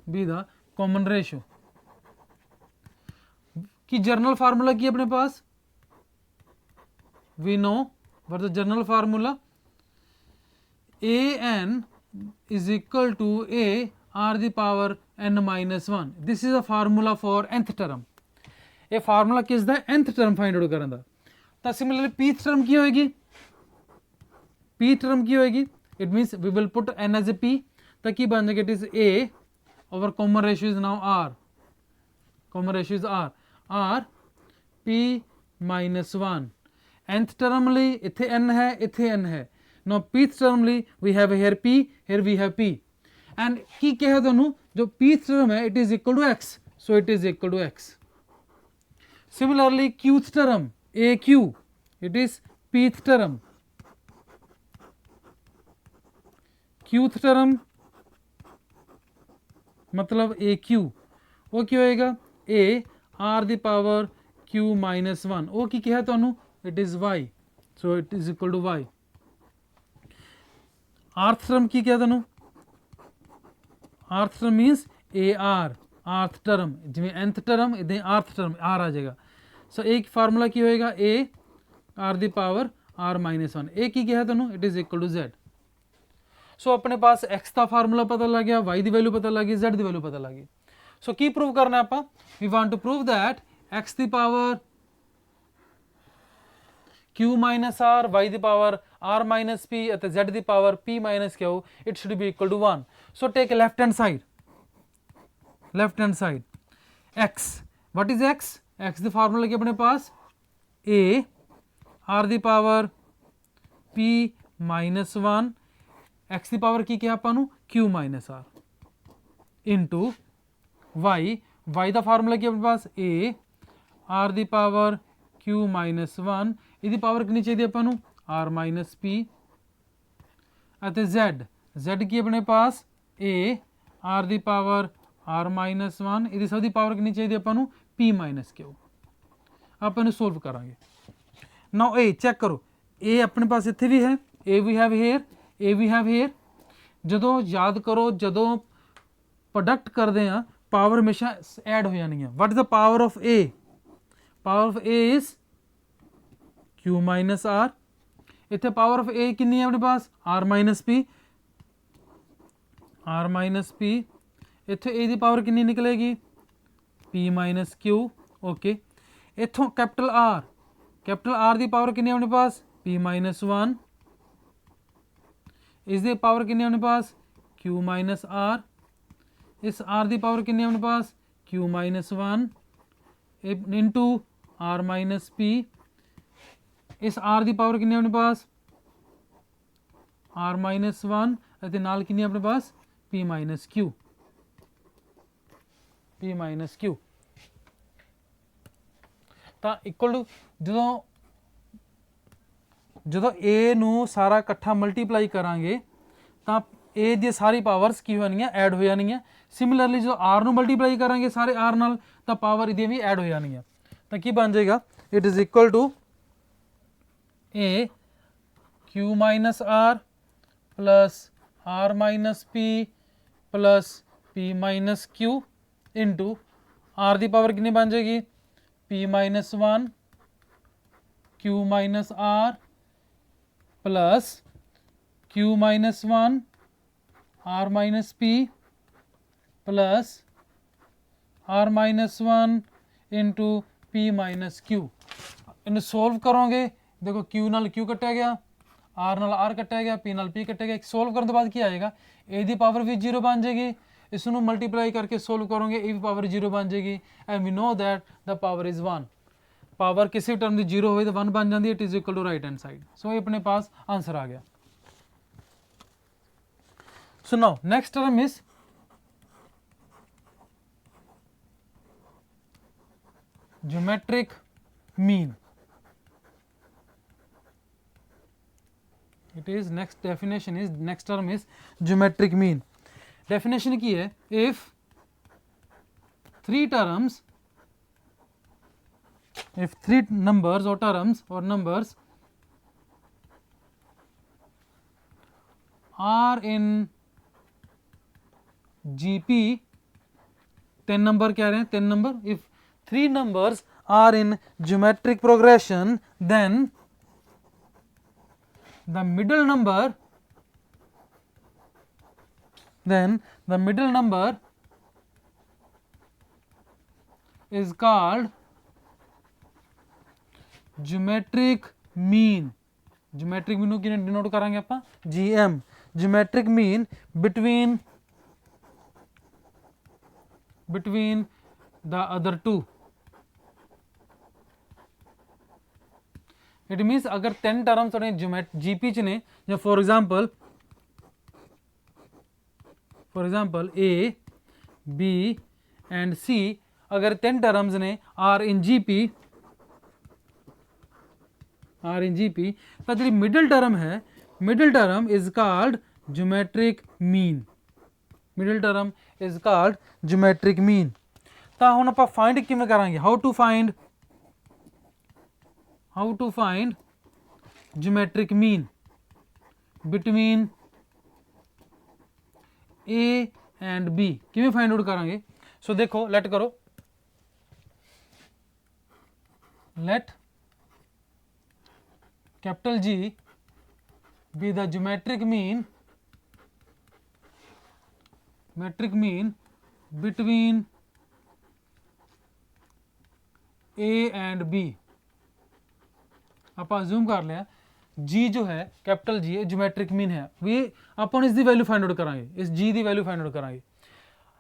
B the common ratio. कि general formula की अपने पास, we know what the general formula, a n is equal to a r the power n minus 1। this is a formula for nth term। ये formula किसदा nth term find out करन दा। ਤਾਂ similarly pth term की होएगी, pth term की होएगी, it means we will put n as a p। ਤਾਂ ਕੀ ਬਣ ਜਾਏਗਾ, it is a over common ratio is now r, common ratio is r, r p minus 1। nth term ਲਈ ਇੱਥੇ n ਹੈ, ਇੱਥੇ n ਹੈ। now pth term ਲਈ we have here p, here we have p, and ਕੀ ਕਿਹਾ ਤੁਹਾਨੂੰ, ਜੋ pth term ਹੈ it is equal to x, so it is equal to x। similarly qth term aq, it is pth term, qth term मतलब aq, वो ਕੀ ਹੋਏਗਾ, a r the power q minus 1। ਉਹ ਕੀ ਕਿਹਾ ਤੁਹਾਨੂੰ, it is y, so it is equal to y। आर्थ term की क्या ਤੁਹਾਨੂੰ, आर्थ टर्म मीन्स ए आर, आर्थ टर्म जिमें nth टर्म इधर आर्थ टर्म आर आ जाएगा। सो एक फार्मूला की होएगा a r the power r minus 1। A की क्या है ਤੁਹਾਨੂੰ, it is equal to z। So अपने पास x का फार्मूला पता लग गया, y की वैल्यू पता लग गई, z की वैल्यू पता लग गई। सो की प्रूव करना है, we want to prove that x की power q minus r, y the power r minus p ਅਤੇ z the power p minus q, it should be equal to 1। so take left hand side, left hand side x, what is x, x the formula की अपने पास a r the power p minus 1, x the power की क्या ਆਪਾਂ ਨੂੰ q minus r into y, y ਦਾ formula की अपने पास a r the power q minus 1, ਇਹਦੀ power ਕਿੰਨੀ ਚਾਹੀਦੀ ਆਪਾਂ ਨੂੰ r minus p, ਅਤੇ z, z ਕੀ ਆਪਣੇ ਪਾਸ a r the power r minus 1, ਇਹਦੀ ਸਭ ਦੀ ਪਾਵਰ ਕਿੰਨੀ ਚਾਹੀਦੀ ਆਪਾਂ ਨੂੰ p minus q। ਆਪਾਂ ਇਹਨੂੰ ਸੋਲਵ ਕਰਾਂਗੇ। ਨਾਓ a ਚੈੱਕ ਕਰੋ, a ਆਪਣੇ ਪਾਸ ਇੱਥੇ ਵੀ ਹੈ, a we have here, a we have here. ਜਦੋਂ ਯਾਦ ਕਰੋ, ਜਦੋਂ ਪ੍ਰੋਡਕਟ ਕਰਦੇ ਆ ਪਾਵਰ ਹਮੇਸ਼ਾ ਐਡ ਹੋ ਜਾਣੀ ਹੈ। What is the power of a, power of a is q minus r। इतने पावर ऑफ a कितनी है अपने पास r minus p, r minus p। इतने a की पावर कितनी निकलेगी p minus q। ओके, इतों कैपिटल r की पावर कितनी है अपने पास p minus 1। इसकी पावर कितनी है अपने पास q minus r। इस r की पावर कितनी है अपने पास q minus 1 into r minus p। इस r की पावर कितनी है अपने पास r minus 1 ਅਤੇ ਨਾਲ ਕਿੰਨੀ ਆਪਣੇ ਪਾਸ p minus q, p minus q। ਤਾਂ ਇਕੁਅਲ ਟੂ ਜਦੋਂ a ਨੂੰ ਸਾਰਾ ਇਕੱਠਾ ਮਲਟੀਪਲਾਈ ਕਰਾਂਗੇ ਤਾਂ a ਦੀ ਸਾਰੀ ਪਾਵਰਸ ਕੀ ਹੋਣੀਆਂ ਐਡ ਹੋ ਜਾਣੀਆਂ। ਸਿਮਿਲਰਲੀ ਜਦੋਂ r ਨੂੰ ਮਲਟੀਪਲਾਈ ਕਰਾਂਗੇ ਸਾਰੇ r ਨਾਲ ਤਾਂ ਪਾਵਰ ਇਹਦੀਆਂ ਵੀ ਐਡ ਹੋ ਜਾਣੀਆਂ। ਤਾਂ ਕੀ ਬਣ ਜਾਏਗਾ, it is equal to a q minus r plus r minus p plus p minus q into r की पावर कितनी बन जाएगी p minus 1 q minus r plus q minus 1 r minus p plus r minus 1 into p minus q। इन्हें solve करोगे, देखो q नाल q कट्टिया गया, r नाल r कट्टिया गया, p नाल p कट्टिया गया। सोल्व करने के बाद क्या आएगा, a की पावर भी 0 बन जाएगी, इसनों मल्टीप्लाई करके सोल्व करोगे a की पावर 0 बन जाएगी। And we know that the power is 1। Power किसी टर्म की 0 हो तो 1 बन जाती है, it is equal to right hand side. So ये अपने पास आंसर आ गया। So now next term is geometric mean. it is next definition is, next term is geometric mean। definition की है, if three numbers or terms or numbers are in GP 3 number कह रहे हैं, 3 number. If 3 numbers are in geometric progression, then the middle number is called geometric mean। geometric mean को denote करेंगे आप GM, geometric mean between the other two। It means अगर 10 terms थोड़े GP च ने, या for example A B and C, अगर 10 terms ने आर इन जीपी तो जी मिडल टर्म है, middle term is called geometric mean. Middle term is called geometric mean. तो हुण आपां फाइंड किवें करांगे, how to find geometric mean between A and B, किवें फाइंड आउट करांगे। सो देखो, लेट करो, let capital G be the geometric mean between A and B। आप अज्यूम कर लिया G जो है कैपिटल G ज्योमेट्रिक मीन है, वी अपन इसकी वैल्यू फाइंड आउट करांगे, इस G की वैल्यू फाइंड आउट करांगे।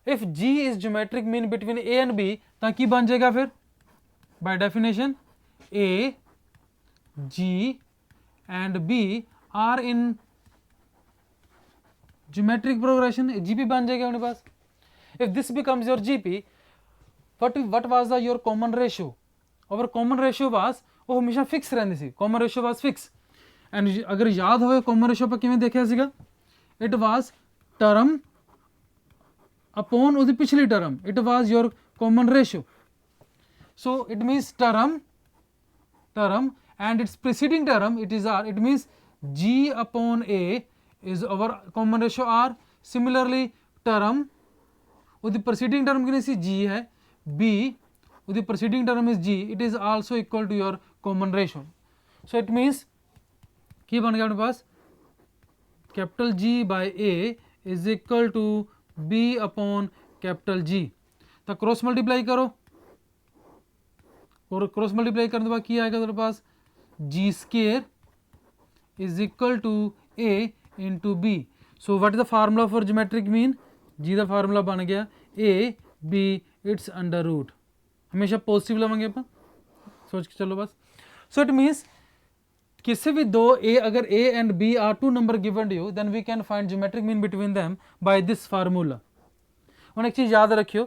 If G is geometric mean between A and B, तो की बन जाएगा फिर by definition A, G and B are in geometric progression, GP बन जाएगा अपने पास। If this becomes your GP, what was the your common ratio? our common ratio was, वो हमेशा फिक्स रहती सी, common ratio was fix। And अगर याद हो common ratio पर किवें देखा सीगा, it was term upon उसकी पिछली term, it was your common ratio। so it means term and its preceding term, it is R, it means G upon A is our common ratio R। similarly term उसकी preceding term कितनी सी G है, B उसकी preceding term is G, it is also equal to your common ratio। so it means की बन गया अपने पास capital G by A is equal to B upon capital G। तो क्रॉस मल्टीप्लाई करो, और क्रॉस मल्टीप्लाई करने के बाद क्या आएगा तेरे पास, G square is equal to A into B। So what is the formula for geometric mean, G का फार्मूला बन गया A B it's under root, हमेशा पॉजिटिव लवेंगे अपन, सोच के चलो बस। सो इट मीन्स किसी भी दो A, अगर A and B are two number given to you, then we can find geometric mean between them by this formula. ਹੁਣ एक चीज़ याद रखियो,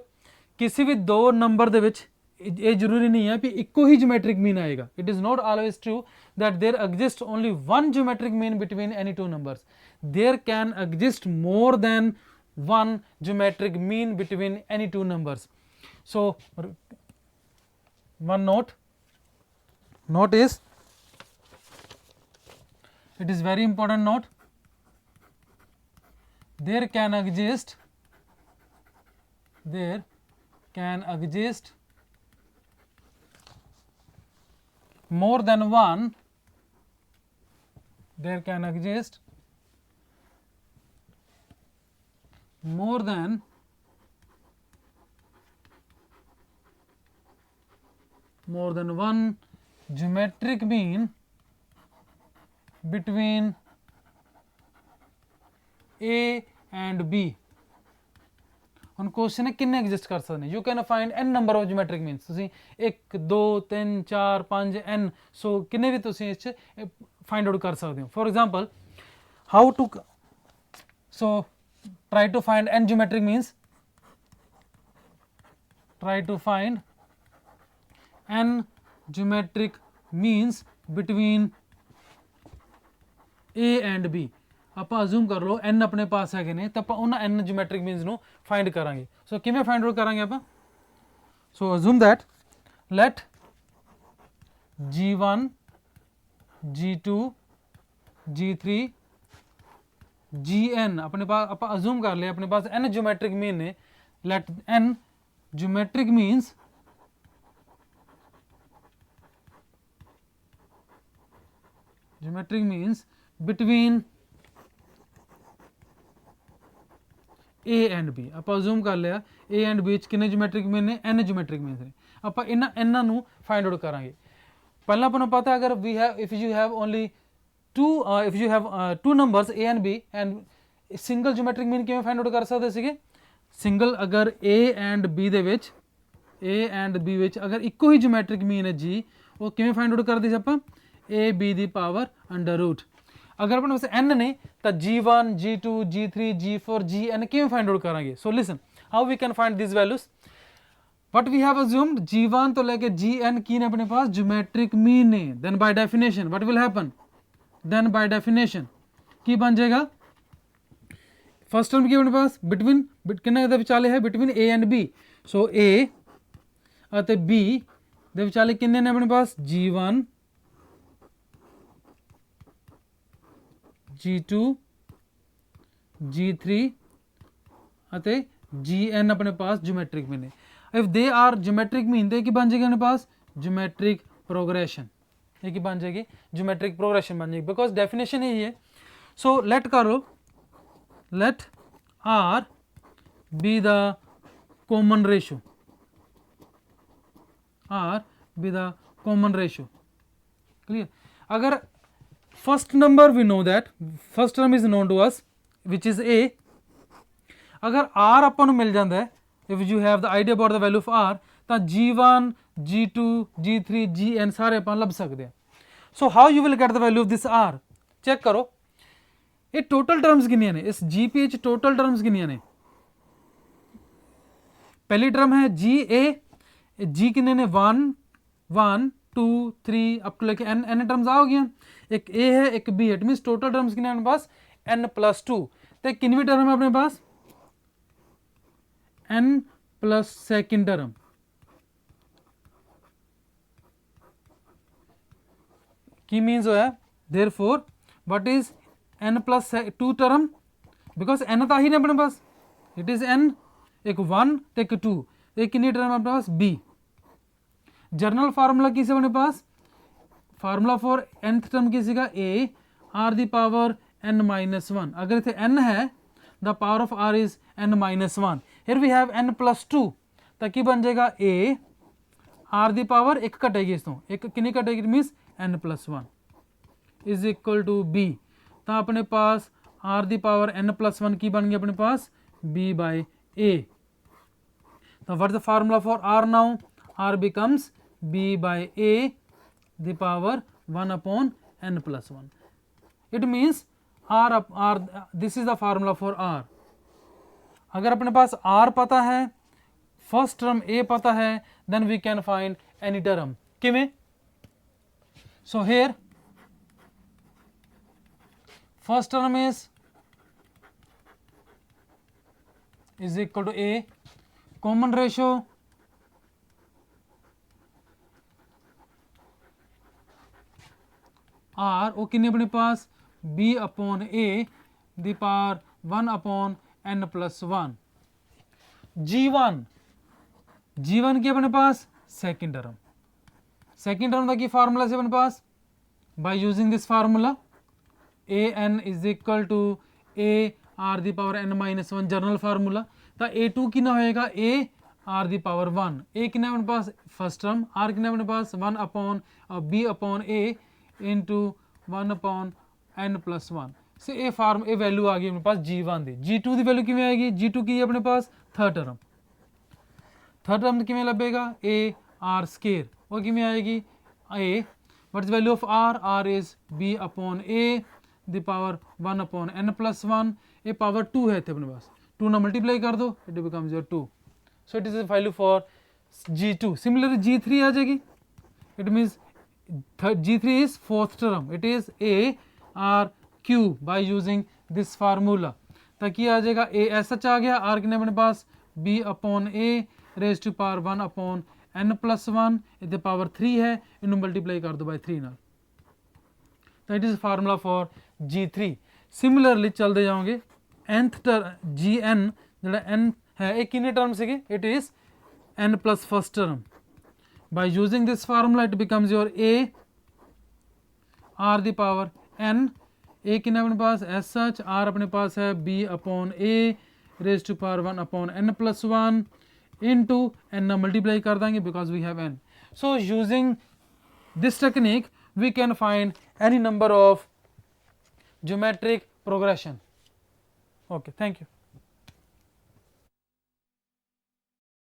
किसी भी दो नंबर ਦੇ ਵਿੱਚ ਇਹ ਜ਼ਰੂਰੀ नहीं है कि ਇੱਕੋ ही ज्योमेट्रिक मीन आएगा। It is not always true that there exist only one geometric mean between any two numbers, there can exist more than one geometric mean between any two numbers. So one note is, it is very important note, there can exist more than one, there can exist more than one geometric mean between A and B। ਹੁਣ question है किन्ने exist कर सकते हैं, you can find n number of geometric means, तुसी 1 2 3 4 5 n, सो किन्ने भी तुसी इस फाइंड आउट कर सकते हो। For example how to, so try to find n geometric means, try to find n geometric means between A and B। आप assume कर लो n अपने पास है ने, तो आप उन्होंने n ज्योमेट्रिक मीन्स नो फाइंड करांगे। सो किवें फाइंड आउट करांगे आप, so assume that let G1 G2 G3 Gn अपने पास, आप अज्यूम कर लिया अपने पास n ज्योमेट्रिक मीन ने, late n geometric means between A and B। ਆਪਾਂ ਅਜ਼ੂਮ ਕਰ ਲਿਆ A and B 'ਚ ਕਿੰਨੇ ਜਿਓਮੈਟ੍ਰਿਕ ਮੀਨ ਨੇ, n ਜਿਓਮੈਟ੍ਰਿਕ ਮੀਨਸ ਨੇ। ਆਪਾਂ ਇਹਨਾਂ ਨੂੰ ਫਾਈਂਡ ਆਊਟ ਕਰਾਂਗੇ। ਪਹਿਲਾਂ ਆਪਾਂ ਨੂੰ ਪਤਾ ਅਗਰ we have if you have only two numbers A and B and single geometric mean ਕਿਵੇਂ ਫਾਈਂਡ ਆਊਟ ਕਰ ਸਕਦੇ ਸੀਗੇ? ਸਿੰਗਲ ਅਗਰ A and B ਦੇ ਵਿੱਚ ਅਗਰ ਇੱਕੋ ਹੀ ਜਿਓਮੈਟ੍ਰਿਕ ਮੀਨ ਹੈ G, ਉਹ ਕਿਵੇਂ ਫਾਈਂਡ ਆਊਟ ਕਰਦੇ ਸੀ ਆਪਾਂ? AB ਦੀ ਪਾਵਰ ਅੰਡਰ ਰੂਟ। अगर अपने पास n ने तो g1 g2 g3 g4 gn किवें फाइंड आउट करांगे? So listen how we can find this values. What we have assumed g1 तो लेके gn की ने अपने पास ज्योमेट्रिक मीन ने। Then by definition what will happen? Then by definition की बन जाएगा फर्स्ट टर्म की अपने पास बिटवीन किन्ने दे विचाले है between a and b। So a ਅਤੇ b ਦੇ ਵਿਚਾਲੇ ਕਿੰਨੇ ਨੇ ਆਪਣੇ ਪਾਸ? g1 G2 G3 ਅਤੇ Gn अपने पास ज्योमेट्रिक मीन है। If they are geometric mean तो बन जाएगी अपने पास ज्योमेट्रिक प्रोग्रेशन। ये की बन जाएगी ज्योमेट्रिक प्रोग्रेशन बन जाएगी बिकॉज डेफिनेशन यही है। सो लेट करो let R be the common ratio, R be the common ratio. Clear? अगर first number we know that first term is known to us which is a। अगर r ਆਪਾਂ ਨੂੰ ਮਿਲ ਜਾਂਦਾ ਹੈ if you have the idea about the value of r ਤਾਂ g1 g2 g3 gn ਸਾਰੇ ਆਪਾਂ ਲੱਭ ਸਕਦੇ ਹਾਂ। so how you will get the value of this r? Check ਕਰੋ ਇਹ ਟੋਟਲ ਟਰਮਸ ਕਿੰਨੀਆਂ ਨੇ ਇਸ gp ਚ? ਟੋਟਲ ਟਰਮਸ ਕਿੰਨੀਆਂ ਨੇ? ਪਹਿਲੀ ਟਰਮ ਹੈ ga, g ਕਿੰਨੇ ਨੇ? 1 1 2 3 अप टू लेके n टर्म्स आ गई। एक a है एक b है, इट मीन्स टोटल टर्म्स कितने अपने पास? n+2। तो कितनी टर्म है अपने पास? n plus second term. की मीन्स हो है therefore what is n+2 term? Because n तो ही ने अपने पास, इट इज n एक 1 तो एक 2। एक कितनी टर्म अपने पास? b। जर्नल फार्मूला किस अपने पास? फार्मूला फॉर nth टर्म किसी का a r the power n-1। अगर इतने n है the power of r is n-1। Here we have n+2 तो की बन जाएगा a r दी पावर एक कटेगी इस तो एक कितनी कटेगी? Means n+1 is equal to b। तो अपने पास r दी पावर n+1 की बन गई अपने पास b बाय a। तो what the formula for r now? r becomes b by a the power 1/n+1। it means r this is the formula for r। अगर अपने पास r पता है, फर्स्ट टर्म a पता है, then we can find any term। किमें? so here first term is equal to a, common ratio r वो कितने अपने पास? b/a the power 1/n+1। g1 की अपने पास सेकेंड टर्म। सेकेंड टर्म का की फार्मूला से अपने पास by using this formula an is equal to a r the power n-1 general formula. तो a2 कितना होएगा? a r the power 1। a कितना अपने पास? First term. r कितना अपने पास? 1/b/a इंटू 1/n+1 से ए फार्म ए वैल्यू आ गई अपने पास g1 दी। g2 की वैल्यू किमें आएगी? g2 की अपने पास थर्ड टर्म किमें लभेगा? a r² वो किमें आएगी? a what is value of r is b/a the power 1/n+1। A power 2 है अपने पास, 2 ना मल्टीप्लाई कर दो it becomes your 2। So it is the value for g2। Similarly g3 आ जाएगी। It means g3 is fourth term, it is a r q by using this formula। तक ये आ जाएगा a ऐसा आ गया, r कितने अपने पास? b/a raise to power 1/n+1 इधर power 3 है, इन्हों मल्टीप्लाई कर दो बाय 3 नाल। तो it is formula for g3। Similarly चलते जाओगे nth gn जो n है एक कितने टर्म से? It is n plus first term. By using this formula it becomes your a r the power n, a कितना अपने पास as such, r अपने पास है b upon a raised to power 1 upon n plus 1 into n ना multiply कर देंगे because we have n. So using this technique we can find any number of geometric progression. Okay, thank you.